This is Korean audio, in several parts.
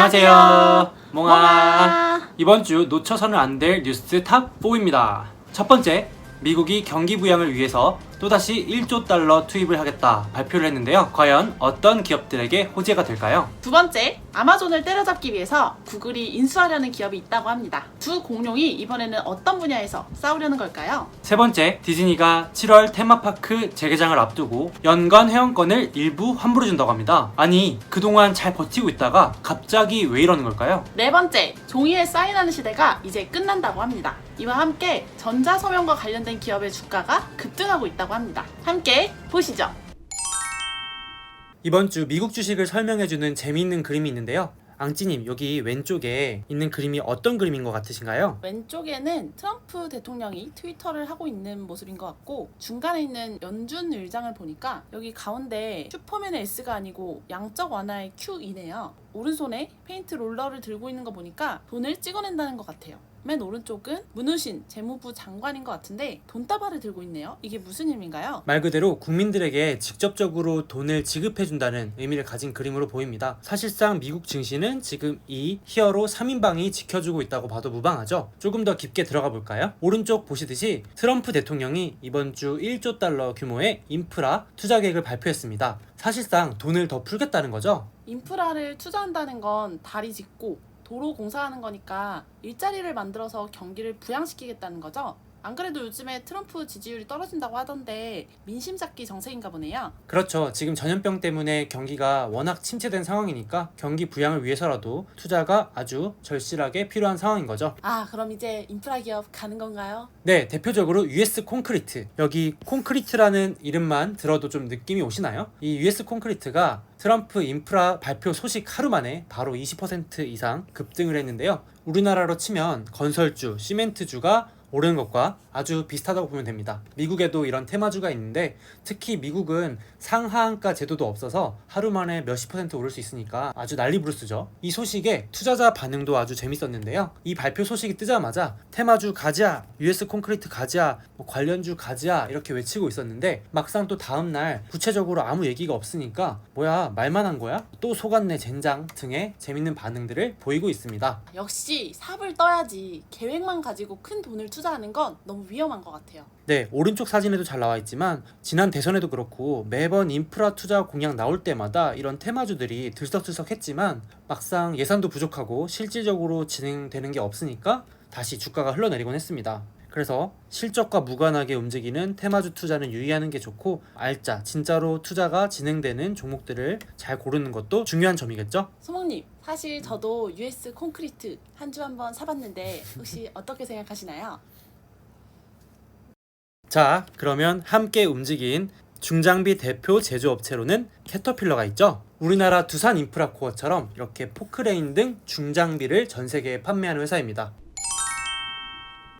안녕하세요. 몽아. 몽아. 이번 주 놓쳐서는 안 될 뉴스 탑 4입니다. 첫 번째, 미국이 경기 부양을 위해서 또다시 1조 달러 투입을 하겠다 발표를 했는데요. 과연 어떤 기업들에게 호재가 될까요? 두 번째, 아마존을 때려잡기 위해서 구글이 인수하려는 기업이 있다고 합니다. 두 공룡이 이번에는 어떤 분야에서 싸우려는 걸까요? 세 번째, 디즈니가 7월 테마파크 재개장을 앞두고 연간 회원권을 일부 환불해 준다고 합니다. 아니, 그동안 잘 버티고 있다가 갑자기 왜 이러는 걸까요? 네 번째, 종이에 사인하는 시대가 이제 끝난다고 합니다. 이와 함께 전자서명과 관련된 기업의 주가가 급등하고 있다고 합니다. 함께 보시죠. 이번 주 미국 주식을 설명해주는 재미있는 그림이 있는데요. 앙찌님, 여기 왼쪽에 있는 그림이 어떤 그림인 것 같으신가요? 왼쪽에는 트럼프 대통령이 트위터를 하고 있는 모습인 것 같고, 중간에 있는 연준 의장을 보니까 여기 가운데 슈퍼맨의 S가 아니고 양적 완화의 Q이네요. 오른손에 페인트 롤러를 들고 있는 거 보니까 돈을 찍어낸다는 것 같아요. 맨 오른쪽은 문우신 재무부 장관인 것 같은데 돈다발을 들고 있네요. 이게 무슨 의미인가요? 말 그대로 국민들에게 직접적으로 돈을 지급해준다는 의미를 가진 그림으로 보입니다. 사실상 미국 증시는 지금 이 히어로 3인방이 지켜주고 있다고 봐도 무방하죠. 조금 더 깊게 들어가 볼까요? 오른쪽 보시듯이 트럼프 대통령이 이번 주 1조 달러 규모의 인프라 투자 계획을 발표했습니다. 사실상 돈을 더 풀겠다는 거죠. 인프라를 투자한다는 건 다리 짓고 도로 공사하는 거니까 일자리를 만들어서 경기를 부양시키겠다는 거죠. 안 그래도 요즘에 트럼프 지지율이 떨어진다고 하던데 민심 잡기 정책인가 보네요. 그렇죠. 지금 전염병 때문에 경기가 워낙 침체된 상황이니까 경기 부양을 위해서라도 투자가 아주 절실하게 필요한 상황인 거죠. 아, 그럼 이제 인프라 기업 가는 건가요? 네, 대표적으로 US 콘크리트. 여기 콘크리트라는 이름만 들어도 좀 느낌이 오시나요? 이 US 콘크리트가 트럼프 인프라 발표 소식 하루 만에 바로 20% 이상 급등을 했는데요. 우리나라로 치면 건설주, 시멘트주가 오르는 것과 아주 비슷하다고 보면 됩니다. 미국에도 이런 테마주가 있는데 특히 미국은 상하한가 제도도 없어서 하루 만에 몇십 % 오를 수 있으니까 아주 난리부르스죠. 이 소식에 투자자 반응도 아주 재밌었는데요. 이 발표 소식이 뜨자마자 테마주 가자, US 콘크리트 가자, 관련주 가자 이렇게 외치고 있었는데 막상 또 다음날 구체적으로 아무 얘기가 없으니까 뭐야 말만 한 거야? 또 속았네 젠장 등의 재밌는 반응들을 보이고 있습니다. 역시 삽을 떠야지. 계획만 가지고 큰 돈을 투자하는 건 너무 위험한 것 같아요. 네, 오른쪽 사진에도 잘 나와 있지만 지난 대선에도 그렇고 매번 인프라 투자 공약 나올 때마다 이런 테마주들이 들썩들썩했지만 막상 예산도 부족하고 실질적으로 진행되는 게 없으니까 다시 주가가 흘러내리곤 했습니다. 그래서 실적과 무관하게 움직이는 테마주 투자는 유의하는 게 좋고 알짜, 진짜로 투자가 진행되는 종목들을 잘 고르는 것도 중요한 점이겠죠? 소목님, 사실 저도 US 콘크리트 한 주 한번 사봤는데 혹시 어떻게 생각하시나요? 자, 그러면 함께 움직인 중장비 대표 제조업체로는 캐터필러가 있죠. 우리나라 두산인프라코어처럼 이렇게 포크레인 등 중장비를 전 세계에 판매하는 회사입니다.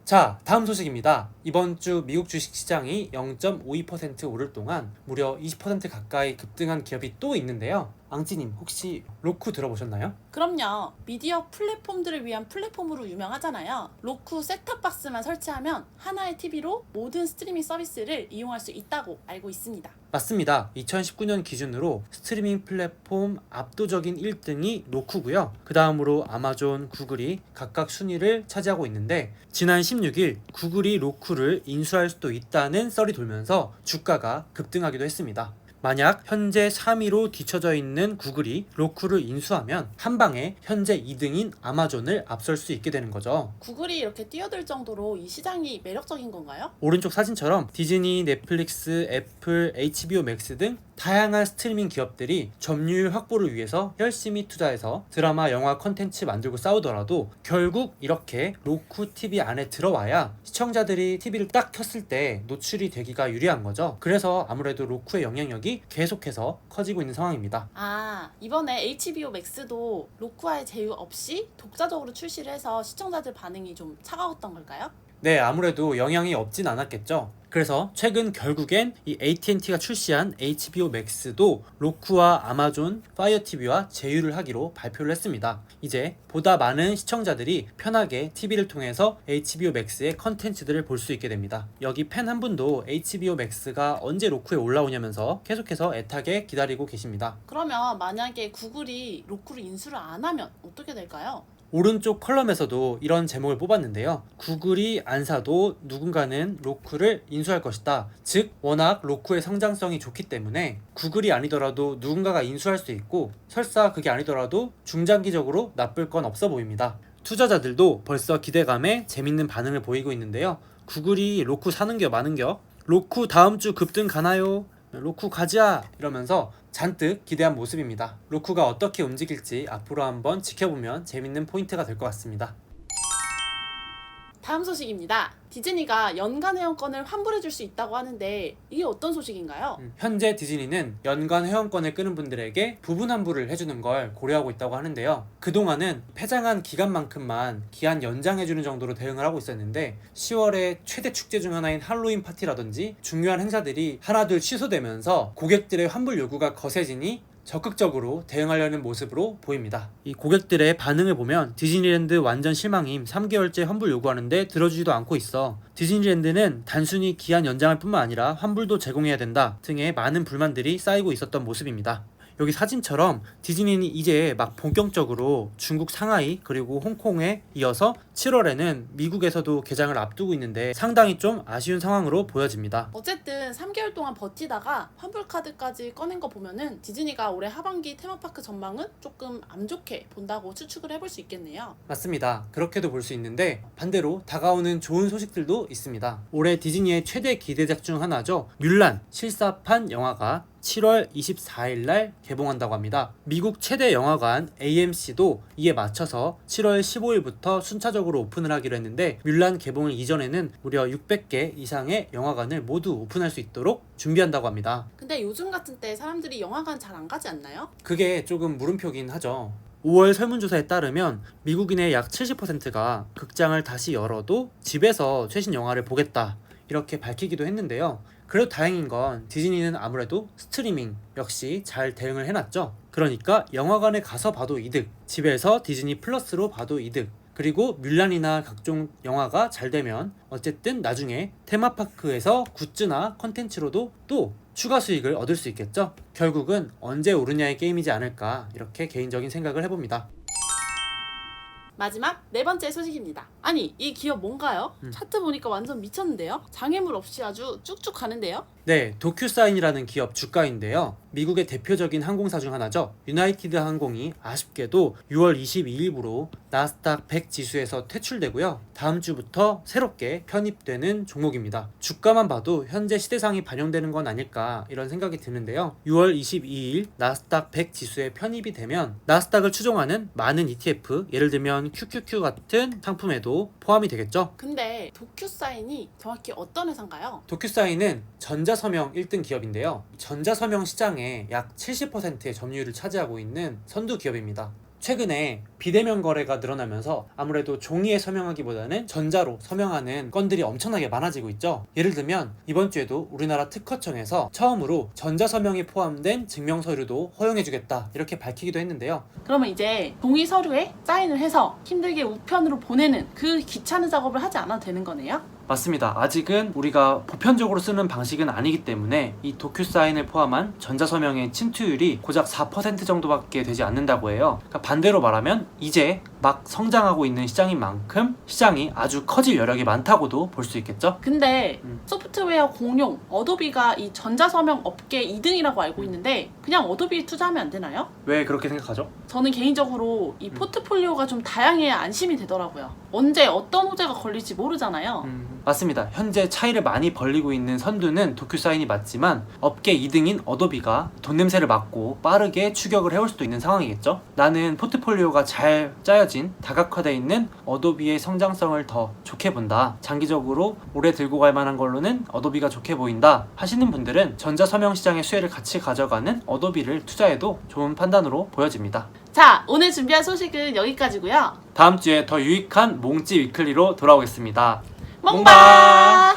자, 다음 소식입니다. 이번 주 미국 주식시장이 0.52% 오를 동안 무려 20% 가까이 급등한 기업이 또 있는데요. 앙찌님, 혹시 로쿠 들어보셨나요? 그럼요. 미디어 플랫폼들을 위한 플랫폼으로 유명하잖아요. 로쿠 셋탑박스만 설치하면 하나의 TV로 모든 스트리밍 서비스를 이용할 수 있다고 알고 있습니다. 맞습니다. 2019년 기준으로 스트리밍 플랫폼 압도적인 1등이 로쿠고요. 그 다음으로 아마존, 구글이 각각 순위를 차지하고 있는데 지난 16일 구글이 로쿠를 인수할 수도 있다는 썰이 돌면서 주가가 급등하기도 했습니다. 만약 현재 3위로 뒤처져 있는 구글이 로쿠를 인수하면 한 방에 현재 2등인 아마존을 앞설 수 있게 되는 거죠. 구글이 이렇게 뛰어들 정도로 이 시장이 매력적인 건가요? 오른쪽 사진처럼 디즈니, 넷플릭스, 애플, HBO 맥스 등 다양한 스트리밍 기업들이 점유율 확보를 위해서 열심히 투자해서 드라마, 영화 콘텐츠 만들고 싸우더라도 결국 이렇게 로쿠 TV 안에 들어와야 시청자들이 TV를 딱 켰을 때 노출이 되기가 유리한 거죠. 그래서 아무래도 로쿠의 영향력이 계속해서 커지고 있는 상황입니다. 아, 이번에 HBO 맥스도 로쿠와의 제휴 없이 독자적으로 출시를 해서 시청자들 반응이 좀 차가웠던 걸까요? 네, 아무래도 영향이 없진 않았겠죠. 그래서 최근 결국엔 이 AT&T가 출시한 HBO Max도 로쿠와 아마존 파이어 TV와 제휴를 하기로 발표를 했습니다. 이제 보다 많은 시청자들이 편하게 TV를 통해서 HBO Max의 컨텐츠들을 볼 수 있게 됩니다. 여기 팬 한 분도 HBO Max가 언제 로쿠에 올라오냐면서 계속해서 애타게 기다리고 계십니다. 그러면 만약에 구글이 로쿠를 인수를 안 하면 어떻게 될까요? 오른쪽 컬럼에서도 이런 제목을 뽑았는데요. 구글이 안 사도 누군가는 로쿠를 인수할 것이다. 즉 워낙 로쿠의 성장성이 좋기 때문에 구글이 아니더라도 누군가가 인수할 수 있고, 설사 그게 아니더라도 중장기적으로 나쁠 건 없어 보입니다. 투자자들도 벌써 기대감에 재밌는 반응을 보이고 있는데요. 구글이 로쿠 사는겨 마는겨? 로쿠 다음 주 급등 가나요? 로쿠 가자! 이러면서 잔뜩 기대한 모습입니다. 로쿠가 어떻게 움직일지 앞으로 한번 지켜보면 재밌는 포인트가 될 것 같습니다. 다음 소식입니다. 디즈니가 연간 회원권을 환불해줄 수 있다고 하는데 이게 어떤 소식인가요? 현재 디즈니는 연간 회원권을 끄는 분들에게 부분 환불을 해주는 걸 고려하고 있다고 하는데요. 그동안은 폐장한 기간만큼만 기한 연장해주는 정도로 대응을 하고 있었는데 10월에 최대 축제 중 하나인 할로윈 파티라든지 중요한 행사들이 하나둘 취소되면서 고객들의 환불 요구가 거세지니 적극적으로 대응하려는 모습으로 보입니다. 이 고객들의 반응을 보면 디즈니랜드 완전 실망임, 3개월째 환불 요구하는데 들어주지도 않고 있어. 디즈니랜드는 단순히 기한 연장할 뿐만 아니라 환불도 제공해야 된다 등의 많은 불만들이 쌓이고 있었던 모습입니다. 여기 사진처럼 디즈니는 이제 막 본격적으로 중국 상하이 그리고 홍콩에 이어서 7월에는 미국에서도 개장을 앞두고 있는데 상당히 좀 아쉬운 상황으로 보여집니다. 어쨌든 3개월 동안 버티다가 환불 카드까지 꺼낸 거 보면은 디즈니가 올해 하반기 테마파크 전망은 조금 안 좋게 본다고 추측을 해볼 수 있겠네요. 맞습니다. 그렇게도 볼 수 있는데 반대로 다가오는 좋은 소식들도 있습니다. 올해 디즈니의 최대 기대작 중 하나죠. 뮬란 실사판 영화가 7월 24일 날 개봉한다고 합니다. 미국 최대 영화관 AMC도 이에 맞춰서 7월 15일부터 순차적으로 오픈을 하기로 했는데 뮬란 개봉을 이전에는 무려 600개 이상의 영화관을 모두 오픈할 수 있도록 준비한다고 합니다. 근데 요즘 같은 때 사람들이 영화관 잘 안 가지 않나요? 그게 조금 물음표긴 하죠. 5월 설문조사에 따르면 미국인의 약 70%가 극장을 다시 열어도 집에서 최신 영화를 보겠다 이렇게 밝히기도 했는데요. 그래도 다행인 건 디즈니는 아무래도 스트리밍 역시 잘 대응을 해놨죠. 그러니까 영화관에 가서 봐도 이득, 집에서 디즈니 플러스로 봐도 이득, 그리고 뮬란이나 각종 영화가 잘 되면 어쨌든 나중에 테마파크에서 굿즈나 컨텐츠로도 또 추가 수익을 얻을 수 있겠죠. 결국은 언제 오르냐의 게임이지 않을까 이렇게 개인적인 생각을 해봅니다. 마지막 네 번째 소식입니다. 아니 이 기업 뭔가요? 차트 보니까 완전 미쳤는데요? 장애물 없이 아주 쭉쭉 가는데요? 네, 도큐사인이라는 기업 주가인데요. 미국의 대표적인 항공사 중 하나죠. 유나이티드 항공이 아쉽게도 6월 22일부로 나스닥 100 지수에서 퇴출되고요. 다음 주부터 새롭게 편입되는 종목입니다. 주가만 봐도 현재 시대상이 반영되는 건 아닐까 이런 생각이 드는데요. 6월 22일 나스닥 100 지수에 편입이 되면 나스닥을 추종하는 많은 ETF, 예를 들면 QQQ 같은 상품에도 포함이 되겠죠. 근데 도큐사인이 정확히 어떤 회사인가요? 도큐사인은 전자서명 1등 기업인데요. 전자서명 시장의 약 70%의 점유율을 차지하고 있는 선두 기업입니다. 최근에 비대면 거래가 늘어나면서 아무래도 종이에 서명하기보다는 전자로 서명하는 건들이 엄청나게 많아지고 있죠. 예를 들면 이번 주에도 우리나라 특허청에서 처음으로 전자서명이 포함된 증명서류도 허용해주겠다 이렇게 밝히기도 했는데요. 그러면 이제 동의 서류에 사인을 해서 힘들게 우편으로 보내는 그 귀찮은 작업을 하지 않아도 되는 거네요? 맞습니다. 아직은 우리가 보편적으로 쓰는 방식은 아니기 때문에 이 도큐사인을 포함한 전자서명의 침투율이 고작 4% 정도밖에 되지 않는다고 해요. 그러니까 반대로 말하면 이제 막 성장하고 있는 시장인 만큼 시장이 아주 커질 여력이 많다고도 볼 수 있겠죠? 근데 소프트웨어 공룡 어도비가 이 전자서명 업계 2등이라고 알고 있는데 그냥 어도비에 투자하면 안 되나요? 왜 그렇게 생각하죠? 저는 개인적으로 이 포트폴리오가 좀 다양해야 안심이 되더라고요. 언제 어떤 호재가 걸릴지 모르잖아요. 맞습니다. 현재 차이를 많이 벌리고 있는 선두는 도큐사인이 맞지만 업계 2등인 어도비가 돈 냄새를 맡고 빠르게 추격을 해올 수도 있는 상황이겠죠. 나는 포트폴리오가 잘 짜여진 다각화되어 있는 어도비의 성장성을 더 좋게 본다. 장기적으로 오래 들고 갈 만한 걸로는 어도비가 좋게 보인다 하시는 분들은 전자서명 시장의 수혜를 같이 가져가는 어도비를 투자해도 좋은 판단으로 보여집니다. 자, 오늘 준비한 소식은 여기까지고요. 다음 주에 더 유익한 몽찌 위클리로 돌아오겠습니다. 멍바!